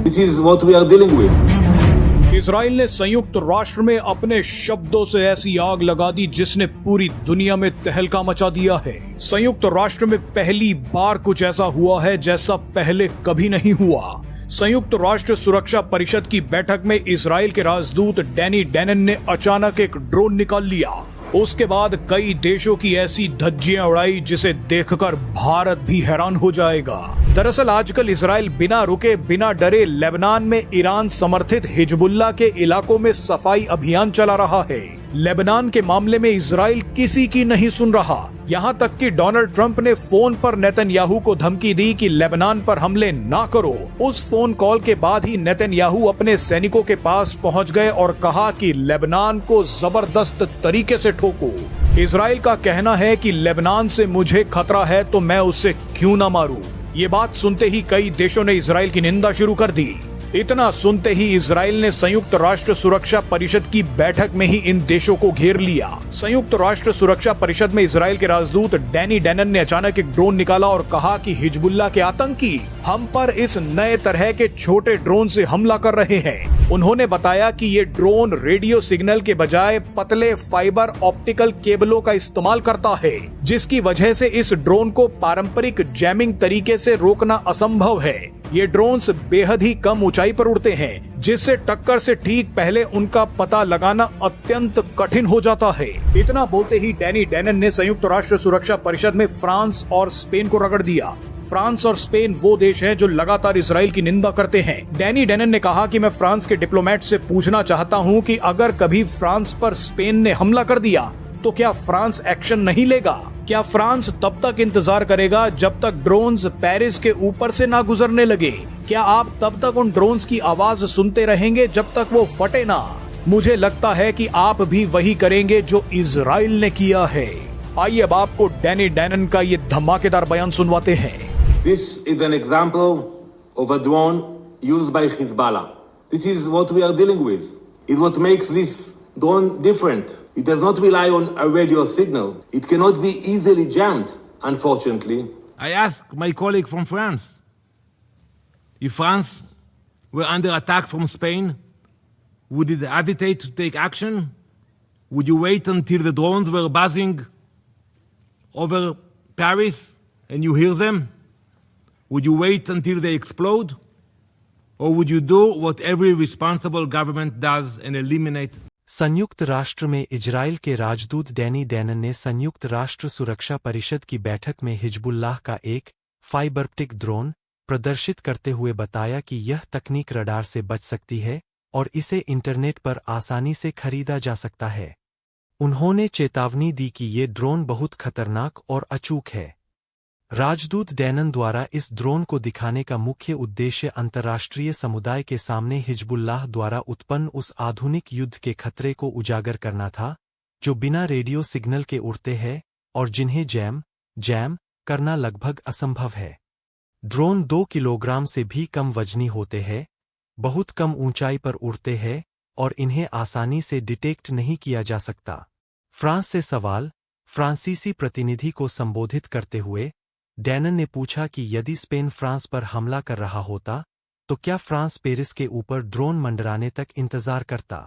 This is what we are dealing with. Israel ने संयुक्त राष्ट्र में अपने शब्दों से ऐसी आग लगा दी जिसने पूरी दुनिया में तहलका मचा दिया है। संयुक्त राष्ट्र में पहली बार कुछ ऐसा हुआ है जैसा पहले कभी नहीं हुआ। संयुक्त राष्ट्र सुरक्षा परिषद की बैठक में इजराइल के राजदूत डैनी डैनन ने अचानक एक ड्रोन निकाल लिया। उसके बाद कई देशों की ऐसी धज्जियां उड़ाई जिसे देखकर भारत भी हैरान हो जाएगा। दरअसल आजकल इजराइल बिना रुके बिना डरे लेबनान में ईरान समर्थित हिजबुल्लाह के इलाकों में सफाई अभियान चला रहा है। लेबनान के मामले में इजराइल किसी की नहीं सुन रहा। यहाँ तक कि डोनाल्ड ट्रंप ने फोन पर नेतन्याहू को धमकी दी कि लेबनान पर हमले ना करो। उस फोन कॉल के बाद ही नेतन्याहू अपने सैनिकों के पास पहुँच गए और कहा कि लेबनान को जबरदस्त तरीके से ठोको। इजराइल का कहना है कि लेबनान से मुझे खतरा है तो मैं उसे क्यों न मारूं। ये बात सुनते ही कई देशों ने इजराइल की निंदा शुरू कर दी। इतना सुनते ही इजराइल ने संयुक्त राष्ट्र सुरक्षा परिषद की बैठक में ही इन देशों को घेर लिया। संयुक्त राष्ट्र सुरक्षा परिषद में इजराइल के राजदूत डैनी डैनन ने अचानक एक ड्रोन निकाला और कहा कि हिजबुल्लाह के आतंकी हम पर इस नए तरह के छोटे ड्रोन से हमला कर रहे हैं। उन्होंने बताया कि ये ड्रोन रेडियो सिग्नल के बजाय पतले फाइबर ऑप्टिकल केबलों का इस्तेमाल करता है, जिसकी वजह से इस ड्रोन को पारंपरिक जैमिंग तरीके से रोकना असंभव है। ये ड्रोन्स बेहद ही कम ऊंचाई पर उड़ते हैं, जिससे टक्कर से ठीक पहले उनका पता लगाना अत्यंत कठिन हो जाता है। इतना बोलते ही डैनी डैनन ने संयुक्त राष्ट्र सुरक्षा परिषद में फ्रांस और स्पेन को रगड़ दिया। फ्रांस और स्पेन वो देश हैं जो लगातार इजराइल की निंदा करते हैं। डैनी डैनन ने कहा कि मैं फ्रांस के डिप्लोमेट से पूछना चाहता हूं कि अगर कभी फ्रांस पर स्पेन ने हमला कर दिया तो क्या फ्रांस एक्शन नहीं लेगा? क्या फ्रांस तब तक इंतजार करेगा जब तक ड्रोन्स पेरिस के ऊपर से ना गुजरने लगे? क्या आप तब तक उन ड्रोन्स की आवाज सुनते रहेंगे जब तक वो फटे ना? मुझे लगता है कि आप भी वही करेंगे जो इजराइल ने किया है। आइए अब आपको डैनी डैनन का ये धमाकेदार बयान सुनवाते हैं। This is an example of a drone used by Hezbollah. This is what we are dealing with. It's what makes this drone different. It does not rely on a radio signal. It cannot be easily jammed, unfortunately. I asked my colleague from France, if France were under attack from Spain, would it hesitate to take action? Would you wait until the drones were buzzing over Paris and you hear them? Would you wait until they explode? Or would you do what every responsible government does and eliminate? संयुक्त राष्ट्र में Israel के राजदूत Danny Danon ने संयुक्त राष्ट्र सुरक्षा परिषद की बैठक में हिजबुल्लाह का एक फाइबरप्टिक ड्रोन प्रदर्शित करते हुए बताया कि यह तकनीक रडार से बच सकती है और इसे इंटरनेट पर आसानी से खरीदा जा सकता है। उन्होंने चेतावनी दी कि ये ड्रोन बहुत खतरनाक और अचूक है। राजदूत डैनन द्वारा इस ड्रोन को दिखाने का मुख्य उद्देश्य अंतर्राष्ट्रीय समुदाय के सामने हिजबुल्लाह द्वारा उत्पन्न उस आधुनिक युद्ध के खतरे को उजागर करना था, जो बिना रेडियो सिग्नल के उड़ते हैं और जिन्हें जैम करना लगभग असंभव है। ड्रोन 2 किलोग्राम से भी कम वजनी होते हैं, बहुत कम ऊंचाई पर उड़ते हैं और इन्हें आसानी से डिटेक्ट नहीं किया जा सकता। फ्रांस से सवाल। फ्रांसीसी प्रतिनिधि को संबोधित करते हुए डैनन ने पूछा कि यदि स्पेन फ्रांस पर हमला कर रहा होता तो क्या फ्रांस पेरिस के ऊपर ड्रोन मंडराने तक इंतजार करता।